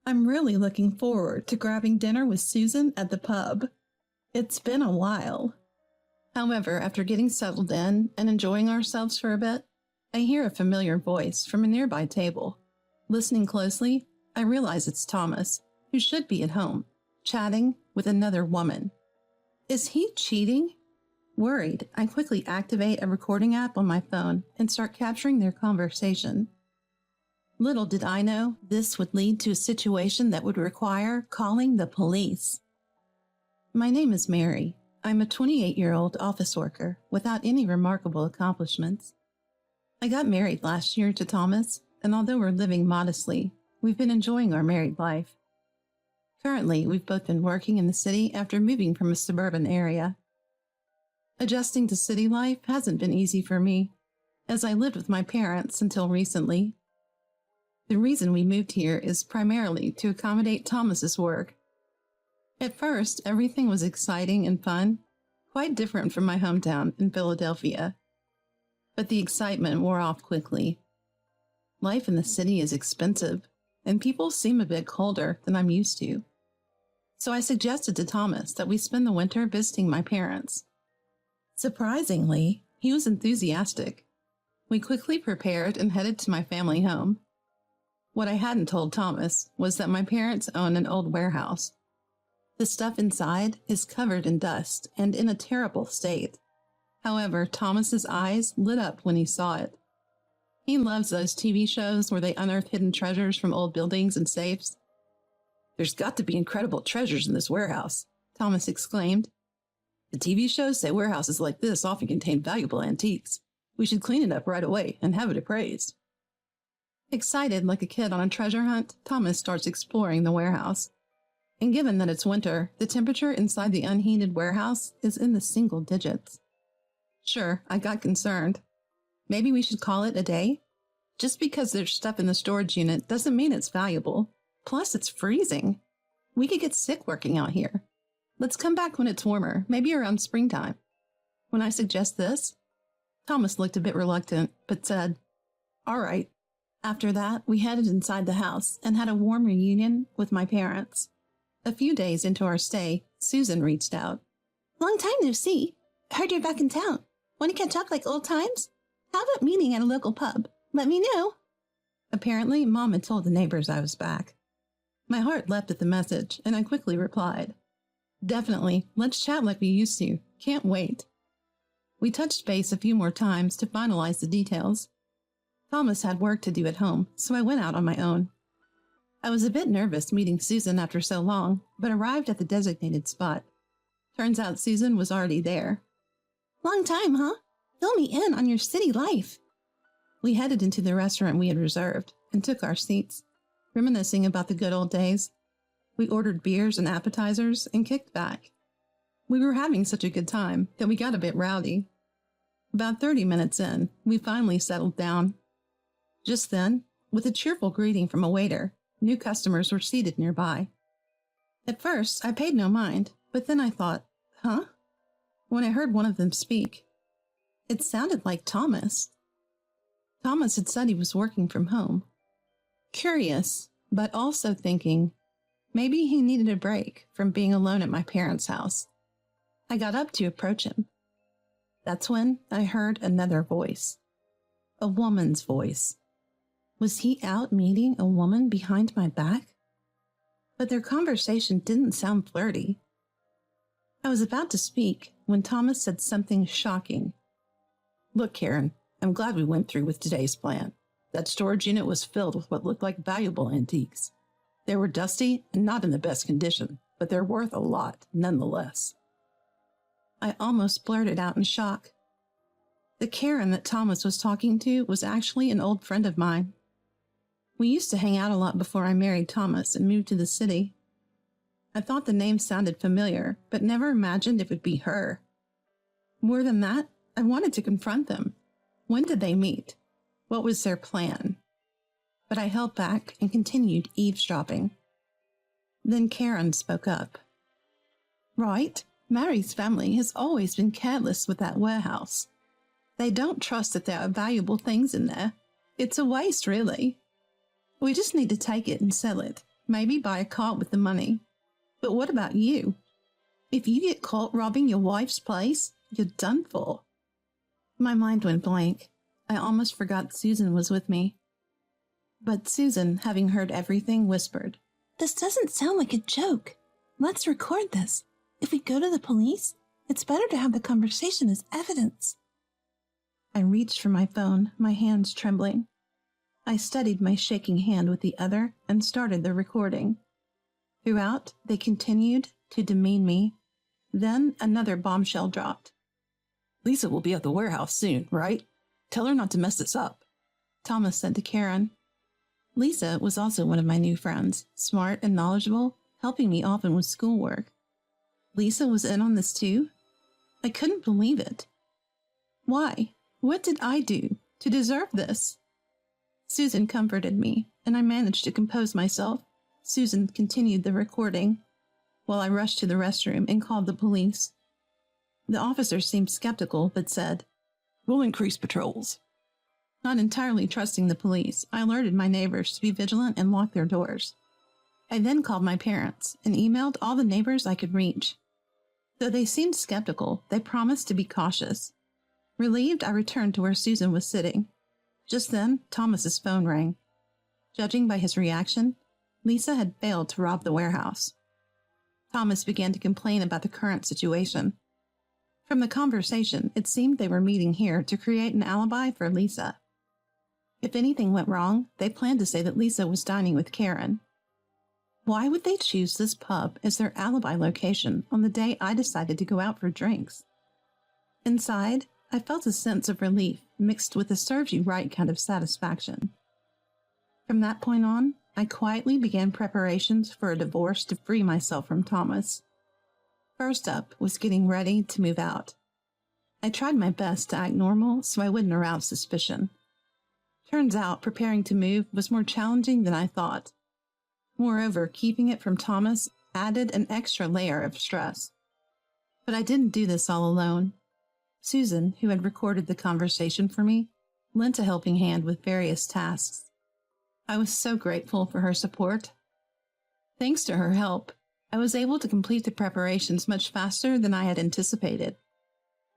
I'm really looking forward to grabbing dinner with Susan at the pub. It's been a while. However, after getting settled in and enjoying ourselves for a bit, I hear a familiar voice from a nearby table. Listening closely, I realize it's Thomas, who should be at home, chatting with another woman. Is he cheating? Worried, I quickly activate a recording app on my phone and start capturing their conversation. Little did I know this would lead to a situation that would require calling the police. My name is Mary. I'm a 28-year-old office worker without any remarkable accomplishments. I got married last year to Thomas, and although we're living modestly, we've been enjoying our married life. Currently, we've both been working in the city after moving from a suburban area. Adjusting to city life hasn't been easy for me, as I lived with my parents until recently. The reason we moved here is primarily to accommodate Thomas's work. At first, everything was exciting and fun, quite different from my hometown in Philadelphia. But the excitement wore off quickly. Life in the city is expensive, and people seem a bit colder than I'm used to. So I suggested to Thomas that we spend the winter visiting my parents. Surprisingly, he was enthusiastic. We quickly prepared and headed to my family home. What I hadn't told Thomas was that my parents own an old warehouse. The stuff inside is covered in dust and in a terrible state. However, Thomas's eyes lit up when he saw it. He loves those TV shows where they unearth hidden treasures from old buildings and safes. "There's got to be incredible treasures in this warehouse," Thomas exclaimed. "The TV shows say warehouses like this often contain valuable antiques. We should clean it up right away and have it appraised." Excited like a kid on a treasure hunt, Thomas starts exploring the warehouse. And given that it's winter, the temperature inside the unheated warehouse is in the single digits. Sure, I got concerned. Maybe we should call it a day? Just because there's stuff in the storage unit doesn't mean it's valuable. Plus, it's freezing. We could get sick working out here. Let's come back when it's warmer, maybe around springtime. When I suggest this, Thomas looked a bit reluctant, but said, "All right." After that, we headed inside the house and had a warm reunion with my parents. A few days into our stay, Susan reached out. "Long time no see. Heard you're back in town. Want to catch up like old times? How about meeting at a local pub? Let me know." Apparently, Mom had told the neighbors I was back. My heart leapt at the message, and I quickly replied, "Definitely, let's chat like we used to. Can't wait." We touched base a few more times to finalize the details. Thomas had work to do at home, so I went out on my own. I was a bit nervous meeting Susan after so long, but arrived at the designated spot. Turns out Susan was already there. "Long time, huh? Fill me in on your city life." We headed into the restaurant we had reserved and took our seats, reminiscing about the good old days. We ordered beers and appetizers and kicked back. We were having such a good time that we got a bit rowdy. About 30 minutes in, we finally settled down. Just then, with a cheerful greeting from a waiter, new customers were seated nearby. At first, I paid no mind, but then I thought, huh? When I heard one of them speak, it sounded like Thomas. Thomas had said he was working from home. Curious, but also thinking, maybe he needed a break from being alone at my parents' house. I got up to approach him. That's when I heard another voice. A woman's voice. Was he out meeting a woman behind my back? But their conversation didn't sound flirty. I was about to speak when Thomas said something shocking. "Look, Karen, I'm glad we went through with today's plan. That storage unit was filled with what looked like valuable antiques. They were dusty and not in the best condition, but they're worth a lot nonetheless." I almost blurted out in shock. The Karen that Thomas was talking to was actually an old friend of mine. We used to hang out a lot before I married Thomas and moved to the city. I thought the name sounded familiar, but never imagined it would be her. More than that, I wanted to confront them. When did they meet? What was their plan? But I held back and continued eavesdropping. Then Karen spoke up. "Right, Mary's family has always been careless with that warehouse. They don't trust that there are valuable things in there. It's a waste, really. We just need to take it and sell it, maybe buy a car with the money. But what about you? If you get caught robbing your wife's place, you're done for. My mind went blank. I almost forgot Susan was with me. But Susan, having heard everything, whispered, "This doesn't sound like a joke. Let's record this. If we go to the police, it's better to have the conversation as evidence." I reached for my phone, my hands trembling. I steadied my shaking hand with the other and started the recording. Throughout, they continued to demean me. Then another bombshell dropped. "Lisa will be at the warehouse soon, right? Tell her not to mess this up," Thomas said to Karen. Lisa was also one of my new friends, smart and knowledgeable, helping me often with schoolwork. Lisa was in on this too? I couldn't believe it. Why? What did I do to deserve this? Susan comforted me, and I managed to compose myself. Susan continued the recording, while I rushed to the restroom and called the police. The officer seemed skeptical, but said, "We'll increase patrols." Not entirely trusting the police, I alerted my neighbors to be vigilant and lock their doors. I then called my parents and emailed all the neighbors I could reach. Though they seemed skeptical, they promised to be cautious. Relieved, I returned to where Susan was sitting. Just then, Thomas's phone rang. Judging by his reaction, Lisa had failed to rob the warehouse. Thomas began to complain about the current situation. From the conversation, it seemed they were meeting here to create an alibi for Lisa. If anything went wrong, they planned to say that Lisa was dining with Karen. Why would they choose this pub as their alibi location on the day I decided to go out for drinks? Inside, I felt a sense of relief mixed with a serves-you-right kind of satisfaction. From that point on, I quietly began preparations for a divorce to free myself from Thomas. First up was getting ready to move out. I tried my best to act normal so I wouldn't arouse suspicion. Turns out preparing to move was more challenging than I thought. Moreover, keeping it from Thomas added an extra layer of stress. But I didn't do this all alone. Susan, who had recorded the conversation for me, lent a helping hand with various tasks. I was so grateful for her support. Thanks to her help, I was able to complete the preparations much faster than I had anticipated.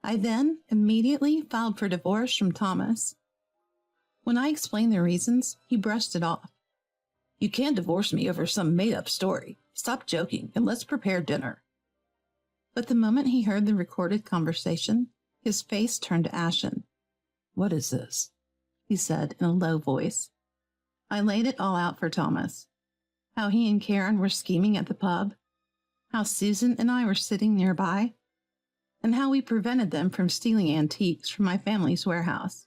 I then immediately filed for divorce from Thomas. When I explained the reasons, he brushed it off. "You can't divorce me over some made-up story. Stop joking and let's prepare dinner." But the moment he heard the recorded conversation, his face turned ashen. "What is this?" he said in a low voice. I laid it all out for Thomas. How he and Karen were scheming at the pub, how Susan and I were sitting nearby, and how we prevented them from stealing antiques from my family's warehouse.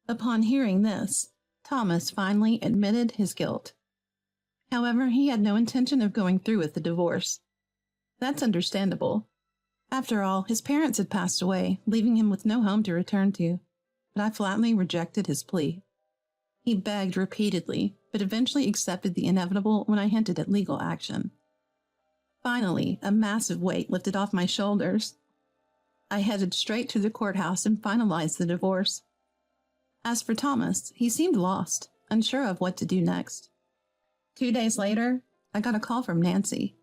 Upon hearing this, Thomas finally admitted his guilt. However, he had no intention of going through with the divorce. That's understandable. After all, his parents had passed away, leaving him with no home to return to, but I flatly rejected his plea. He begged repeatedly, but eventually accepted the inevitable when I hinted at legal action. Finally, a massive weight lifted off my shoulders. I headed straight to the courthouse and finalized the divorce. As for Thomas, he seemed lost, unsure of what to do next. 2 days later, I got a call from Nancy.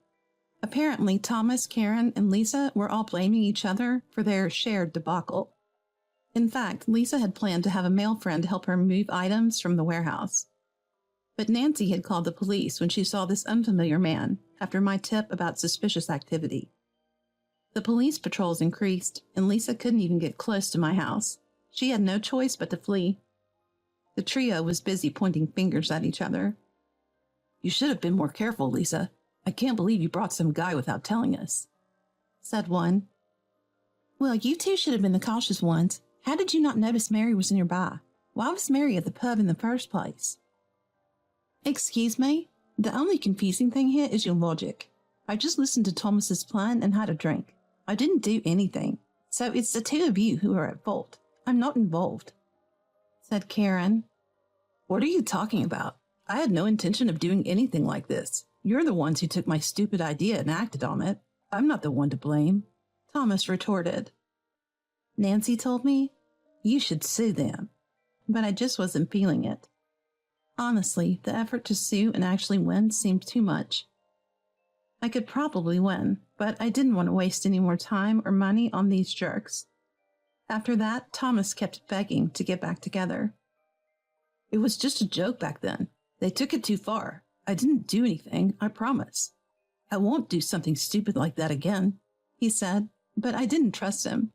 Apparently, Thomas, Karen, and Lisa were all blaming each other for their shared debacle. In fact, Lisa had planned to have a male friend help her move items from the warehouse. But Nancy had called the police when she saw this unfamiliar man after my tip about suspicious activity. The police patrols increased, and Lisa couldn't even get close to my house. She had no choice but to flee. The trio was busy pointing fingers at each other. "You should have been more careful, Lisa. I can't believe you brought some guy without telling us," said one. "Well, you two should have been the cautious ones. How did you not notice Mary was nearby? Why was Mary at the pub in the first place?" Excuse me? The only confusing thing here is your logic. I just listened to Thomas's plan and had a drink. I didn't do anything. So it's the two of you who are at fault. I'm not involved," said Karen. "What are you talking about? I had no intention of doing anything like this. You're the ones who took my stupid idea and acted on it. I'm not the one to blame," Thomas retorted. Nancy told me, "You should sue them," but I just wasn't feeling it. Honestly, the effort to sue and actually win seemed too much. I could probably win, but I didn't want to waste any more time or money on these jerks. After that, Thomas kept begging to get back together. It was just a joke back then. They took it too far. I didn't do anything, I promise. I won't do something stupid like that again, he said, but I didn't trust him.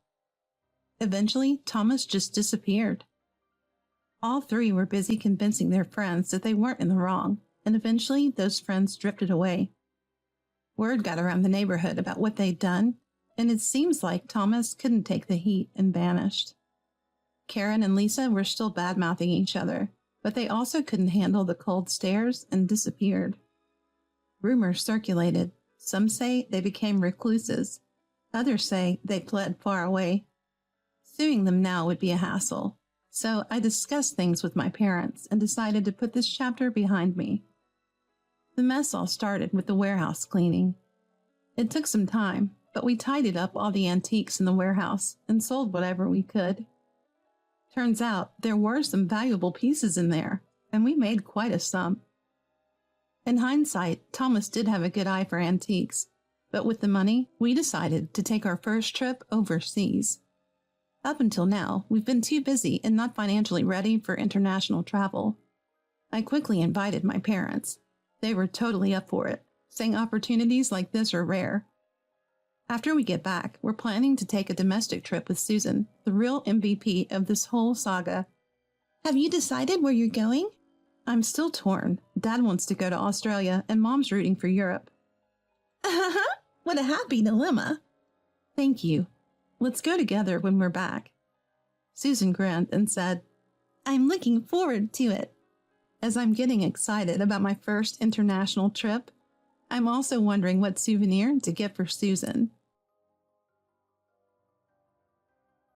Eventually, Thomas just disappeared. All three were busy convincing their friends that they weren't in the wrong, and eventually those friends drifted away. Word got around the neighborhood about what they'd done, and it seems like Thomas couldn't take the heat and vanished. Karen and Lisa were still bad-mouthing each other, but they also couldn't handle the cold stares and disappeared. Rumors circulated. Some say they became recluses. Others say they fled far away. Suing them now would be a hassle, so I discussed things with my parents and decided to put this chapter behind me. The mess all started with the warehouse cleaning. It took some time, but we tidied up all the antiques in the warehouse and sold whatever we could. Turns out there were some valuable pieces in there, and we made quite a sum. In hindsight, Thomas did have a good eye for antiques, but with the money, we decided to take our first trip overseas. Up until now, we've been too busy and not financially ready for international travel. I quickly invited my parents. They were totally up for it, saying opportunities like this are rare. After we get back, we're planning to take a domestic trip with Susan, the real MVP of this whole saga. Have you decided where you're going? I'm still torn. Dad wants to go to Australia, and Mom's rooting for Europe. What a happy dilemma. Thank you. Let's go together when we're back. Susan grinned and said, I'm looking forward to it. As I'm getting excited about my first international trip, I'm also wondering what souvenir to get for Susan.